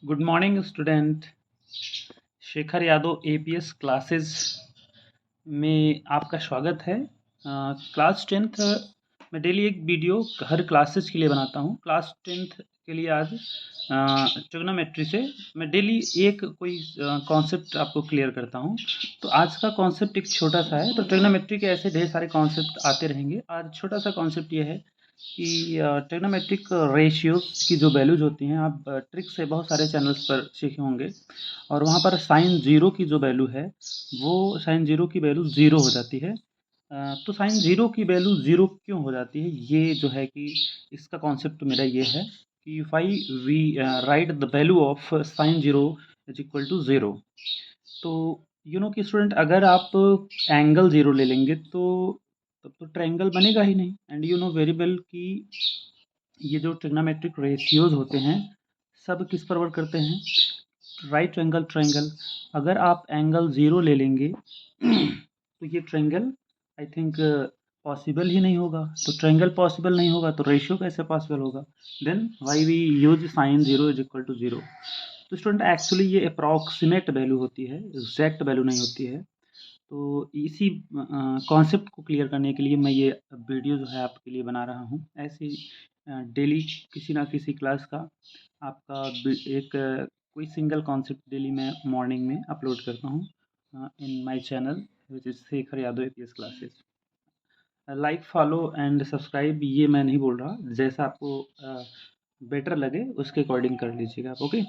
Good morning student. Shekhar Yadav APS classes में आपका स्वागत है। क्लास टेंथ मैं डेली एक वीडियो हर क्लासेस के लिए बनाता हूँ। क्लास टेंथ के लिए आज ट्रिग्नोमेट्री से मैं डेली एक कोई कॉन्सेप्ट आपको क्लियर करता हूँ। तो आज का कॉन्सेप्ट एक छोटा सा है। तो ट्रिग्नोमेट्री के ऐसे ढेर सारे कॉन्सेप्ट आते रहेंगे। आज छोटा सा कॉन्सेप्ट ये है कि ट्रिग्नोमेट्रिक रेशियोज़ की जो वैल्यूज़ होती हैं, आप ट्रिक से बहुत सारे चैनल्स पर सीखे होंगे और वहाँ पर साइन ज़ीरो की जो वैल्यू है, वो साइन ज़ीरो की वैल्यू ज़ीरो हो जाती है। तो साइन ज़ीरो की वैल्यू ज़ीरो क्यों हो जाती है, ये जो है कि इसका कॉन्सेप्ट मेरा ये है कि why we write the value of sine zero is equal to zero. तो कि स्टूडेंट, अगर आप एंगल ज़ीरो ले लेंगे तो तब तो ट्रायंगल बनेगा ही नहीं। एंड वेरी वेल कि ये जो ट्रिग्नोमेट्रिक रेशियोज होते हैं, सब किस पर वर्क करते हैं? Right angle triangle. अगर आप एंगल ज़ीरो ले लेंगे तो ये ट्रायंगल आई थिंक पॉसिबल ही नहीं होगा। तो ट्रायंगल पॉसिबल नहीं होगा तो रेशियो कैसे पॉसिबल होगा? Then why we use sine zero is equal to zero. तो स्टूडेंट, एक्चुअली ये अप्रॉक्सीमेट वैल्यू होती है, एग्जैक्ट वैल्यू नहीं होती है। तो इसी कॉन्सेप्ट को क्लियर करने के लिए मैं ये वीडियो जो है आपके लिए बना रहा हूँ। ऐसे डेली किसी ना किसी क्लास का आपका एक कोई सिंगल कॉन्सेप्ट डेली मैं मॉर्निंग में अपलोड करता हूँ in my channel which is Shekhar Yadav APS classes. Like, follow and subscribe ये मैं नहीं बोल रहा, जैसा आपको बेटर लगे उसके अकॉर्डिंग कर लीजिएगा आप। ओके,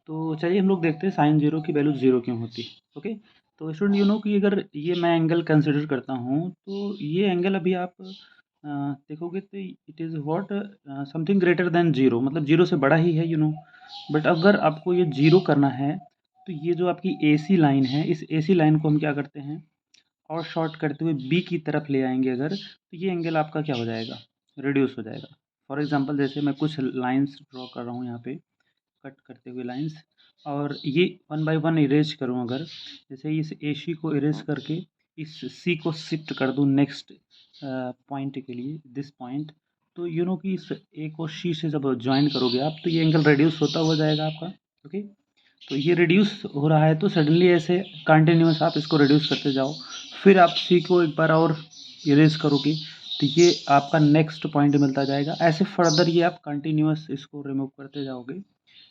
तो चलिए हम लोग देखते हैं साइन ज़ीरो की वैल्यू ज़ीरो क्यों होती है। ओके, तो स्टूडेंट कि अगर ये मैं एंगल कंसिडर करता हूँ तो ये एंगल अभी आप देखोगे तो it is what something greater than zero, मतलब ज़ीरो से बड़ा ही है बट अगर आपको ये ज़ीरो करना है तो ये जो आपकी एसी लाइन है, इस एसी लाइन को हम क्या करते हैं और शॉर्ट करते हुए बी की तरफ ले आएंगे अगर, तो ये एंगल आपका क्या हो जाएगा? रिड्यूस हो जाएगा। फॉर एग्जांपल जैसे मैं कुछ लाइंस ड्रॉ कर रहा हूँ यहाँ पे, कट करते हुए लाइंस, और ये वन बाय वन इरेज करूँ अगर, जैसे इस ए सी को इरेज करके इस सी को शिफ्ट कर दूँ नेक्स्ट पॉइंट के लिए, दिस पॉइंट, तो कि इस ए को सी से जब ज्वाइन करोगे आप तो ये एंगल रिड्यूस होता हुआ जाएगा आपका। ओके, तो ये रिड्यूस हो रहा है तो सडनली ऐसे कंटिन्यूस आप इसको रिड्यूस करते जाओ, फिर आप सी को एक बार और इरेज करोगे तो ये आपका नेक्स्ट पॉइंट मिलता जाएगा। ऐसे फर्दर ये आप कंटिन्यूस इसको रिमूव करते जाओगे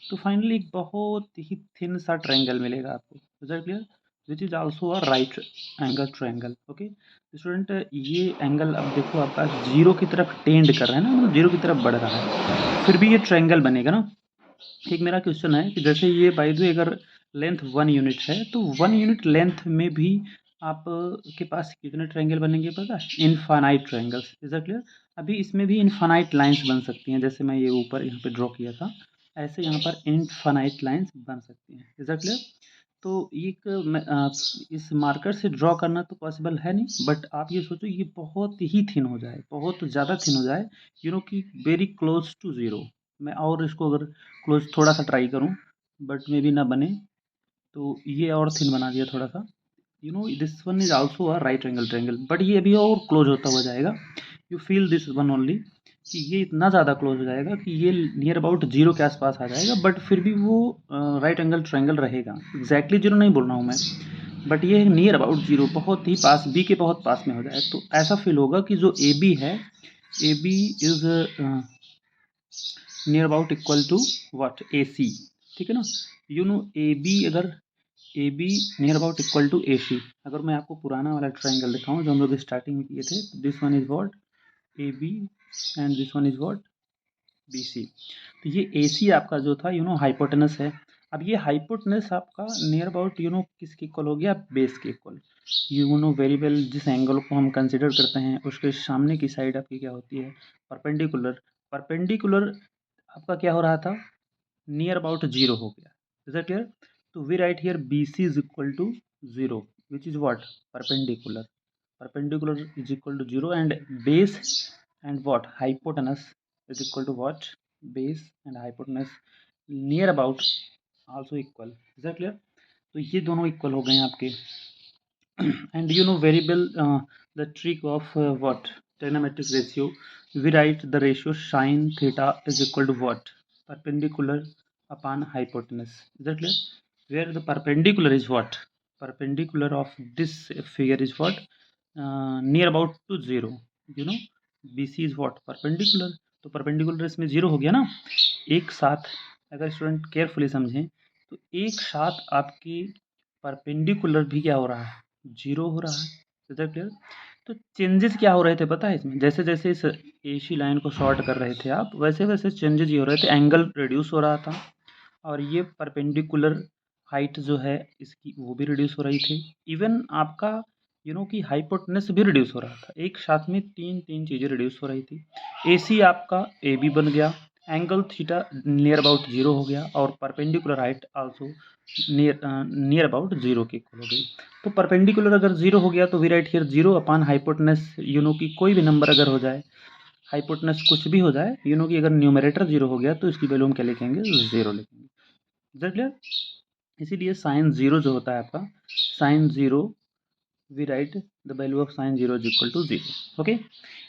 तो फाइनली एक बहुत ही थिन सा ट्रायंगल मिलेगा आपको। Is that clear? Which is also a right angle triangle. Okay student, ये एंगल अब देखो आपका जीरो की तरफ टेंड कर रहा है ना, मतलब जीरो की तरफ बढ़ रहा है, फिर भी ये ट्रायंगल बनेगा ना। एक मेरा क्वेश्चन है कि जैसे ये बाय द वे अगर लेंथ 1 यूनिट है तो 1 यूनिट लेंथ में भी आप के पास कितने ट्रायंगल बनेंगे पता है? Infinite triangles. Is that clear? अभी इसमें भी इनफाइनाइट लाइंस बन सकती हैं, जैसे मैं ये ऊपर यहाँ पे ड्रॉ किया था, ऐसे यहाँ पर इनफाइनाइट लाइंस बन सकती हैं। Is that clear? तो एक इस मार्कर से ड्रॉ करना तो पॉसिबल है नहीं, बट आप ये सोचो ये बहुत ही थिन हो जाए, बहुत ज़्यादा थिन हो जाए, कि वेरी क्लोज टू ज़ीरो। मैं और इसको अगर क्लोज थोड़ा सा ट्राई करूँ बट मे बी ना बने, तो ये और थिन बना दिया थोड़ा सा। This one is also a right angle triangle, but ये अभी और क्लोज होता हुआ जाएगा। You feel this one only कि ये इतना ज़्यादा क्लोज हो जाएगा कि ये नियर अबाउट जीरो के आसपास आ जाएगा, बट फिर भी वो राइट एंगल ट्रायंगल रहेगा। एग्जैक्टली जीरो नहीं बोल रहा हूँ मैं, बट ये नियर अबाउट जीरो, बहुत ही पास, बी के बहुत पास में हो जाए तो ऐसा फील होगा कि जो ए बी है, A B is near about equal to what? A C. ठीक है ना? ए बी अगर A B near about equal to A C, अगर मैं आपको पुराना वाला ट्रायंगल दिखाऊं जो हम लोग स्टार्टिंग में किए थे, this one is what? A B, and this one is what? B C. तो ये ए सी आपका जो था हाइपोटेनस है। अब ये हाइपोटेनस आपका नियर अबाउट किसके इक्वल हो गया? बेस के इक्वल। वेरी वेल जिस एंगल को हम कंसिडर करते हैं उसके सामने की साइड आपकी क्या होती है? परपेंडिकुलर। परपेंडिकुलर आपका क्या हो रहा था? नियर अबाउट जीरो हो गया। Is that clear? तो we write here B C is equal to zero, which is what? Perpendicular. Perpendicular is equal to zero, and base and what? Hypotenuse is equal to what? Base and hypotenuse near about also equal. Is that clear? तो ये दोनों equal हो गए हैं आपके। and very well the trick of what? Trigonometric ratio. We write the ratio sin theta is equal to what? Perpendicular upon hypotenuse. Is that clear? Where the perpendicular is what? Perpendicular of this figure is what? Near about to 0. You know, BC is what? Perpendicular. तो perpendicular इसमें 0 हो गया ना. एक साथ अगर student carefully समझें तो एक साथ आपकी परपेंडिकुलर भी क्या हो रहा है? 0 हो रहा है. Is that clear? तो चेंजेस क्या हो रहे थे पता है इसमें? जैसे जैसे इस AC लाइन को शॉर्ट कर रहे थे आप, वैसे वैसे चेंजेस ये हो रहे थे. एंगल रिड्यूस हो रहा था और ये परपेंडिकुलर हाइट जो है इसकी वो भी रिड्यूस हो रही थी. इवन आपका कि हाइपोटेनस भी रिड्यूस हो रहा था. एक साथ में तीन चीज़ें रिड्यूस हो रही थी. AC आपका AB बन गया, एंगल थीटा नियर अबाउट 0 हो गया और perpendicular height also near about 0 के इक्वल हो गई. तो परपेंडिकुलर अगर 0 हो गया तो we write here 0 upon hypotenuse. कि कोई भी नंबर अगर हो जाए, हाइपोटेनस कुछ भी हो जाए, कि अगर न्यूमरेटर 0 हो गया तो इसकी वैल्यू हम क्या लिखेंगे? 0 लिखेंगे. Is that clear? इसीलिए साइन 0 जो होता है आपका, sine 0 we write the value of sine 0 is equal to 0. Okay.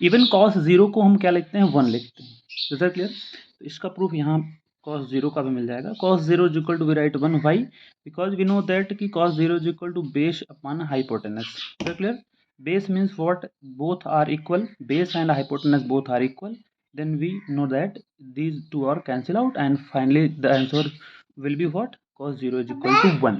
Even cos 0 को हम क्या लिखते हैं? 1 लिखते हैं. Is that clear? तो इसका प्रूफ यहाँ cos 0 का भी मिल जाएगा. cos 0 is equal to we write 1. Why? Because we know that कि cos 0 is equal to base upon hypotenuse. Is that clear? Base means what? Both are equal. Base and hypotenuse both are equal. Then we know that these two are cancel out and finally the answer will be what? Cos 0 is equal to 1.